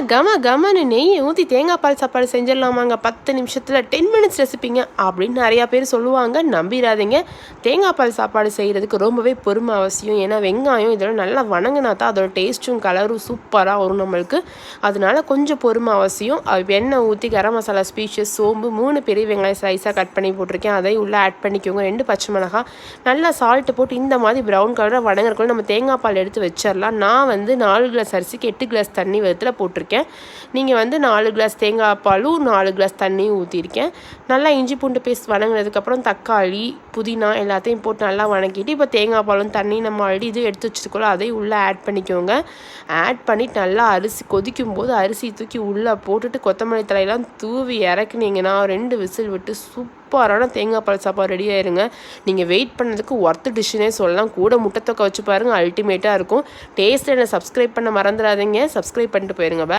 கம கமன்னு நெய் ஊற்றி தேங்காய் பால் சாப்பாடு செஞ்சிடலாமாங்க 10 நிமிஷத்தில் 10 மினிட்ஸ் ரெசிபிங்க அப்படின்னு நிறையா பேர் சொல்லுவாங்க. நம்பிடாதீங்க. தேங்காய் பால் சாப்பாடு செய்கிறதுக்கு ரொம்பவே பொறுமை அவசியம். ஏன்னா வெங்காயம் இதெல்லாம் நல்லா வணங்கினா தான் அதோட டேஸ்ட்டும் கலரும் சூப்பராக வரும் நம்மளுக்கு. அதனால கொஞ்சம் பொறுமை அவசியம். எண்ணெய் ஊற்றி கரம் மசாலா, ஸ்பீஷஸ், சோம்பு, 3 பெரிய வெங்காயம் ஸ்லைஸாக கட் பண்ணி போட்டிருக்கேன். அதை உள்ளே ஆட் பண்ணிக்கோங்க. 2 பச்சை மிளகாய், நல்லா சால்ட்டு போட்டு இந்த மாதிரி ப்ரௌன் கலராக வணங்குறதுக்குள்ள நம்ம தேங்காய் பால் எடுத்து வச்சிடலாம். நான் வந்து 4 கிளாஸ் அரிசிக்கு 8 கிளாஸ் தண்ணி வெறுத்தில் போட்டிருக்கேன். நீங்கள் வந்து 4 கிளாஸ் தேங்காய் பாலும் 4 கிளாஸ் தண்ணியும் ஊற்றிருக்கேன். நல்லா இஞ்சி பூண்டு பேஸ்ட் வணங்கினதுக்கப்புறம் தக்காளி, புதினா எல்லாத்தையும் போட்டு நல்லா வணக்கிட்டு இப்போ தேங்காய் பாலும் தண்ணி நம்ம ஆல்ரெடி இது எடுத்து வச்சுருக்கோம் அதையும் உள்ளே ஆட் பண்ணிக்கோங்க. ஆட் பண்ணிட்டு நல்லா அரிசி கொதிக்கும் போது அரிசி தூக்கி உள்ளே போட்டுட்டு கொத்தமல்லி தலையெல்லாம் தூவி இறக்குனீங்கன்னா 2 விசில் விட்டு சூப்பரான தேங்காய் பால் சாப்பாடு ரெடி ஆயிருங்க. நீங்கள் வெயிட் பண்ணதுக்கு ஒர்த்து டிஷ்ஷுனே சொல்லலாம். கூட முட்டை தொக்கை வச்சு பாருங்கள், அல்டிமேட்டாக இருக்கும். டேஸ்ட் என்ன சப்ஸ்கிரைப் பண்ண மறந்துடாதீங்க. சப்ஸ்கிரைப் பண்ணிட்டு போயிருங்க.